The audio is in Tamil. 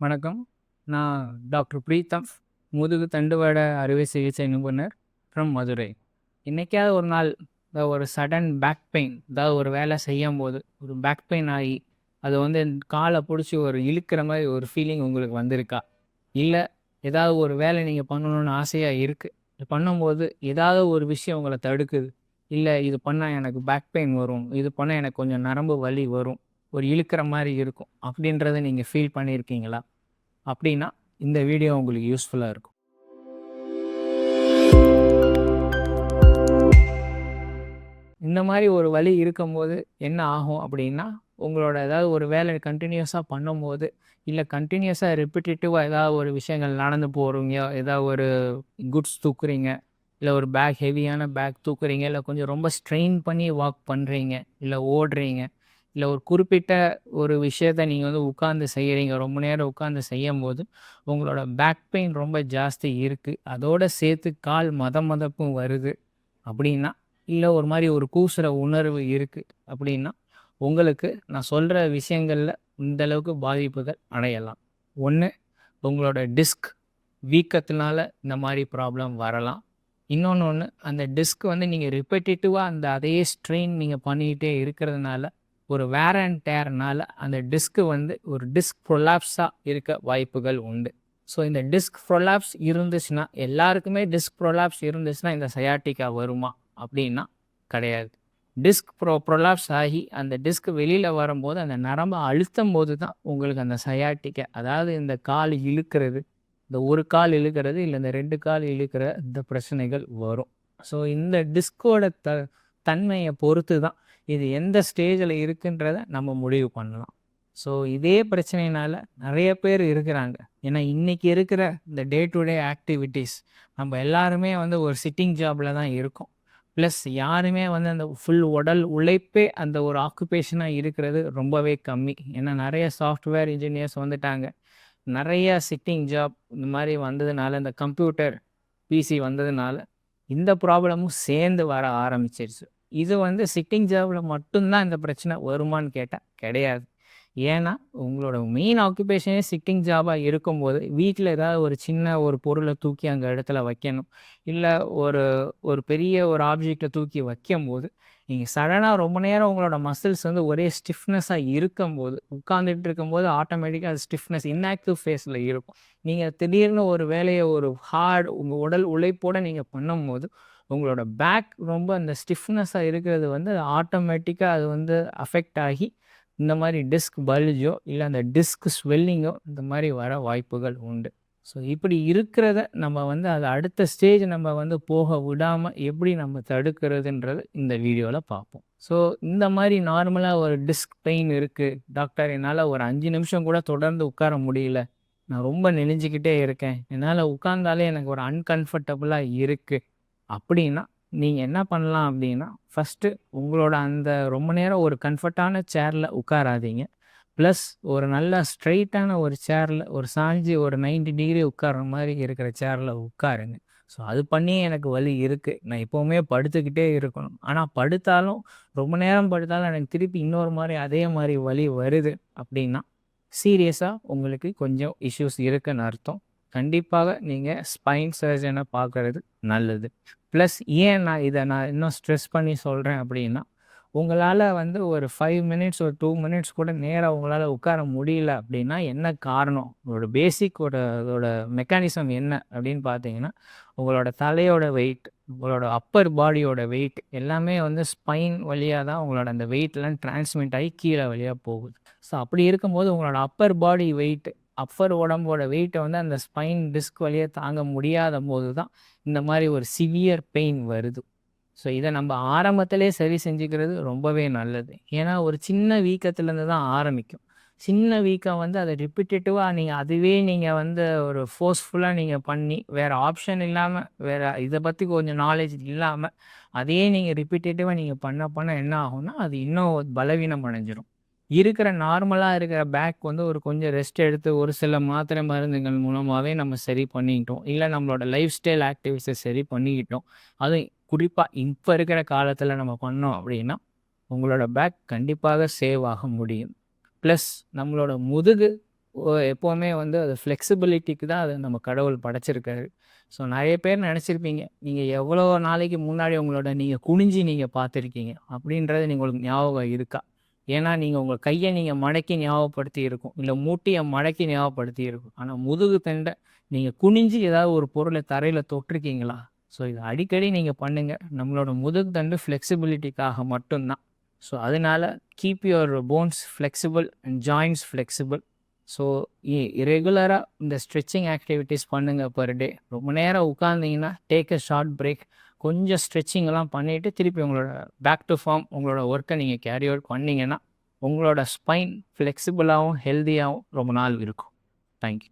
வணக்கம். நான் டாக்டர் பிரீத்தம், முதுகு தண்டுவட அறுவை சிகிச்சை நிபுணர் ஃப்ரம் மதுரை. என்னைக்காவது ஒரு நாள் ஒரு சடன் பேக் பெயின், ஏதாவது ஒரு வேலை செய்யும்போது ஒரு பேக் பெயின் ஆகி, அது வந்து காலை பிடிச்சி ஒரு இழுக்கிற மாதிரி ஒரு ஃபீலிங் உங்களுக்கு வந்திருக்கா? இல்லை ஏதாவது ஒரு வேலை நீங்கள் பண்ணணும்னு ஆசையாக இருக்குது, இது பண்ணும்போது ஏதாவது ஒரு விஷயம் உங்களை தடுக்குது, இல்லை இது பண்ணால் எனக்கு பேக் பெயின் வரும், இது பண்ணால் எனக்கு கொஞ்சம் நரம்பு வலி வரும், ஒரு இழுக்கிற மாதிரி இருக்கும் அப்படின்றத நீங்கள் ஃபீல் பண்ணியிருக்கீங்களா? அப்படின்னா இந்த வீடியோ உங்களுக்கு யூஸ்ஃபுல்லாக இருக்கும். இந்த மாதிரி ஒரு வலி இருக்கும்போது என்ன ஆகும் அப்படின்னா, உங்களோட ஏதாவது ஒரு வேலை கண்டினியூஸாக பண்ணும்போது, இல்லை கண்டினியூஸாக ரிப்பிட்டேட்டிவாக ஏதாவது ஒரு விஷயங்கள் நடந்து போகிறீங்க, ஏதாவது ஒரு குட்ஸ் தூக்குறீங்க, இல்லை ஒரு பேக் ஹெவியான பேக் தூக்குறீங்க, இல்லை கொஞ்சம் ரொம்ப ஸ்ட்ரெயின் பண்ணி வாக் பண்ணுறீங்க, இல்லை ஓடுறீங்க, இல்லை ஒரு குறிப்பிட்ட ஒரு விஷயத்த நீங்கள் வந்து உட்காந்து செய்கிறீங்க, ரொம்ப நேரம் உட்காந்து செய்யும்போது உங்களோட பேக் பெயின் ரொம்ப ஜாஸ்தி இருக்குது, அதோடு சேர்த்து கால் மதப்பும் வருது அப்படின்னா, இல்லை ஒரு மாதிரி ஒரு கூசுகிற உணர்வு இருக்குது அப்படின்னா, உங்களுக்கு நான் சொல்கிற விஷயங்களில் இந்த அளவுக்கு பாதிப்புகள் அடையலாம். ஒன்று, உங்களோட டிஸ்க் வீக்கத்தினால இந்த மாதிரி ப்ராப்ளம் வரலாம். இன்னொன்று, அந்த டிஸ்க் வந்து நீங்கள் ரிப்பெட்டிட்டிவாக அந்த அதே ஸ்ட்ரெயின் நீங்கள் பண்ணிக்கிட்டே இருக்கிறதுனால, ஒரு வேர் அண்ட் டேர்னால அந்த டிஸ்க்கு வந்து ஒரு டிஸ்க் ப்ரொலாப்ஸாக இருக்க வாய்ப்புகள் உண்டு. ஸோ இந்த டிஸ்க் ப்ரொலாப்ஸ் இருந்துச்சுன்னா, எல்லாருக்குமே டிஸ்க் ப்ரொலாப்ஸ் இருந்துச்சுன்னா இந்த சயாட்டிக்கா வருமா அப்படின்னா கிடையாது. டிஸ்க் ப்ரொலாப்ஸ் ஆகி அந்த டிஸ்க் வெளியில் வரும்போது அந்த நரம்பை அழுத்தும் போது தான் உங்களுக்கு அந்த சயாட்டிக்கா, அதாவது இந்த கால் இழுக்கிறது, இந்த ஒரு கால் இழுக்கிறது, இல்லை இந்த 2 கால் இழுக்கிற இந்த பிரச்சனைகள் வரும். ஸோ இந்த டிஸ்கோட தன்மையை பொறுத்து தான் இது எந்த ஸ்டேஜில் இருக்குன்றத நம்ம முடிவு பண்ணலாம். ஸோ இதே பிரச்சனையினால நிறைய பேர் இருக்கிறாங்க. ஏன்னா இன்றைக்கி இருக்கிற இந்த டே டு டே ஆக்டிவிட்டீஸ் நம்ம எல்லாருமே வந்து ஒரு சிட்டிங் ஜாபில் தான் இருக்கோம். ப்ளஸ் யாருமே வந்து அந்த ஃபுல் உடல் உழைப்பே அந்த ஒரு ஆக்குபேஷனாக இருக்கிறது ரொம்பவே கம்மி. ஏன்னா நிறைய சாஃப்ட்வேர் இன்ஜினியர்ஸ் வந்துட்டாங்க. நிறைய சிட்டிங் ஜாப் இந்த மாதிரி வந்ததுனால, இந்த கம்ப்யூட்டர் பிசி வந்ததுனால இந்த ப்ராப்ளமும் சேர்ந்து வர ஆரம்பிச்சிருச்சு. இது வந்து சிட்டிங் ஜாபில் மட்டும்தான் இந்த பிரச்சனை வருமானு கேட்டால் கிடையாது. ஏன்னா உங்களோட மெயின் ஆக்குபேஷனே சிட்டிங் ஜாபாக இருக்கும்போது, வீட்டில் ஏதாவது ஒரு சின்ன ஒரு பொருளை தூக்கி அங்கே இடத்துல வைக்கணும், இல்லை ஒரு ஒரு பெரிய ஒரு ஆப்ஜெக்டை தூக்கி வைக்கும்போது, நீங்கள் சடனாக ரொம்ப நேரம் உங்களோட மசில்ஸ் வந்து ஒரே ஸ்டிஃப்னஸாக இருக்கும்போது, உட்காந்துட்டு இருக்கும்போது ஆட்டோமேட்டிக்காக அது ஸ்டிஃப்னஸ் இன்ஆக்டிவ் ஃபேஸில் இருக்கும். நீங்கள் திடீர்னு ஒரு வேலையை ஒரு உங்கள் உடல் உழைப்போடு நீங்கள் பண்ணும்போது, உங்களோட பேக் ரொம்ப அந்த ஸ்டிஃப்னஸாக இருக்கிறது வந்து ஆட்டோமேட்டிக்காக அது வந்து அஃபெக்ட் ஆகி இந்த மாதிரி டிஸ்க் பல்ஜோ இல்லை அந்த டிஸ்க் ஸ்வெல்லிங்கோ இந்த மாதிரி வர வாய்ப்புகள் உண்டு. ஸோ இப்படி இருக்கிறத நம்ம வந்து அதை அடுத்த ஸ்டேஜ் நம்ம வந்து போக விடாமல் எப்படி நம்ம தடுக்கிறதுன்றது இந்த வீடியோவில் பார்ப்போம். ஸோ இந்த மாதிரி நார்மலாக ஒரு டிஸ்க் பெயின் இருக்குது டாக்டர், என்னால் ஒரு 5 நிமிஷம் கூட தொடர்ந்து உட்கார முடியல, நான் ரொம்ப நெளிஞ்சிக்கிட்டே இருக்கேன், என்னால் உட்கார்ந்தாலே எனக்கு ஒரு அன்கம்ஃபர்டபுளாக இருக்குது அப்படின்னா, நீங்கள் என்ன பண்ணலாம் அப்படின்னா, ஃபஸ்ட்டு உங்களோட அந்த ரொம்ப நேரம் ஒரு கம்ஃபர்ட்டான சேரில் உட்காராதீங்க. ப்ளஸ் ஒரு நல்ல ஸ்ட்ரெயிட்டான ஒரு சேரில் ஒரு சாய்ஞ்சி ஒரு 90 டிகிரி உட்கார்ற மாதிரி இருக்கிற சேரில் உட்காருங்க. ஸோ அது பண்ணி எனக்கு வலி இருக்குது, நான் எப்போவுமே படுத்துக்கிட்டே இருக்கணும், ஆனால் படுத்தாலும் ரொம்ப நேரம் படுத்தாலும் எனக்கு திருப்பி இன்னொரு மாதிரி அதே மாதிரி வலி வருது அப்படின்னா, சீரியஸாக உங்களுக்கு கொஞ்சம் இஷ்யூஸ் இருக்குன்னு அர்த்தம். கண்டிப்பாக நீங்கள் ஸ்பைன் சர்ஜனை பார்க்குறது நல்லது. ப்ளஸ் ஏன் நான் இன்னும் ஸ்ட்ரெஸ் பண்ணி சொல்கிறேன் அப்படின்னா, உங்களால் வந்து ஒரு 5 மினிட்ஸ் ஒரு 2 மினிட்ஸ் கூட நேராக உங்களால் உட்கார முடியல அப்படின்னா என்ன காரணம்? உங்களோட அதோட மெக்கானிசம் என்ன அப்படின்னு பார்த்தீங்கன்னா, உங்களோட தலையோட வெயிட், உங்களோட அப்பர் பாடியோட வெயிட் எல்லாமே வந்து ஸ்பைன் வழியாக தான் உங்களோட அந்த வெயிட்லாம் டிரான்ஸ்மிட் ஆகி கீழே வழியாக போகுது. ஸோ அப்படி இருக்கும்போது உங்களோட அப்பர் பாடி வெயிட், அப்பர் உடம்போட வெயிட்டை வந்து அந்த ஸ்பைன் டிஸ்க் வழியாக தாங்க முடியாத போது தான் இந்த மாதிரி ஒரு சிவியர் பெயின் வருது. ஸோ இதை நம்ம ஆரம்பத்திலே சரி செஞ்சுக்கிறது ரொம்பவே நல்லது. ஏன்னா ஒரு சின்ன வீக்கத்துலேருந்து தான் ஆரம்பிக்கும். சின்ன வீக்கம் வந்து அதை ரிப்பிட்டேட்டிவாக அதுவே நீங்கள் வந்து ஒரு ஃபோர்ஸ்ஃபுல்லாக நீங்கள் பண்ணி, வேறு ஆப்ஷன் இல்லாமல், வேறு இதை பற்றி கொஞ்சம் நாலேஜ் இல்லாமல் அதையே நீங்கள் ரிப்பிட்டேட்டிவாக நீங்கள் பண்ண என்ன ஆகும்னா, அது இன்னும் பலவீனம் அடைஞ்சிரும். இருக்கிற நார்மலாக இருக்கிற பேக் வந்து ஒரு கொஞ்சம் ரெஸ்ட் எடுத்து ஒரு சில மாத்திரை மருந்துகள் மூலமாகவே நம்ம சரி பண்ணிக்கிட்டோம், இல்லை நம்மளோட லைஃப் ஸ்டைல் ஆக்டிவிட்டிஸை சரி பண்ணிக்கிட்டோம், அதுவும் குறிப்பாக இப்போ இருக்கிற காலத்தில் நம்ம பண்ணோம் அப்படின்னா உங்களோட பேக் கண்டிப்பாக சேவ் ஆக முடியும். ப்ளஸ் நம்மளோட முதுகு எப்போவுமே வந்து அது ஃப்ளெக்சிபிலிட்டிக்கு தான் அது நம்ம கடவுள் படைச்சிருக்காரு. ஸோ நெறைய பேர் நெனச்சிருப்பீங்க, நீங்க எவ்வளோ நாளைக்கு முன்னாடி நீங்க குனிஞ்சு நீங்க பார்த்துருக்கீங்க அப்படின்றது உங்களுக்கு ஞாபகம் இருக்கா? ஏன்னா நீங்க உங்க கைய நீங்க மடக்கி ஞாபகப்படுத்தி இருக்கும். இல்ல மூட்டிய மடக்கி ஞாபகப்படுத்தி இருக்கும். ஆனா முதுகு தண்ட நீங்க குனிஞ்சு ஏதாவது ஒரு பொருள தரையில தொட்டிருக்கீங்களா? ஸோ இத அடிக்கடி நீங்க பண்ணுங்க. நம்மளோட முதுகு தண்டு ஃப்ளெக்சிபிலிட்டிக்காக மட்டும் தான். ஸோ அதனால keep your bones flexible and joints flexible. So ரெகுலரா இந்த ஸ்ட்ரெச்சிங் ஆக்டிவிட்டீஸ் பண்ணுங்க பெர் டே. ரொம்ப நேரம் உட்கார்ந்தீங்கன்னா, டேக் அ ஷார்ட் பிரேக். கொஞ்சம் ஸ்ட்ரெச்சிங்லாம் பண்ணிட்டு, திருப்பி உங்களோட பேக் டு ஃபார்ம் உங்களோட ஒர்க்க நீங்க கேரி அவுட் பண்ணீங்கன்னா, உங்களோட ஸ்பைன் ஃப்ளெக்சிபிளாவும், ஹெல்தியாவும் ரொம்ப நாள் இருக்கும். Thank you.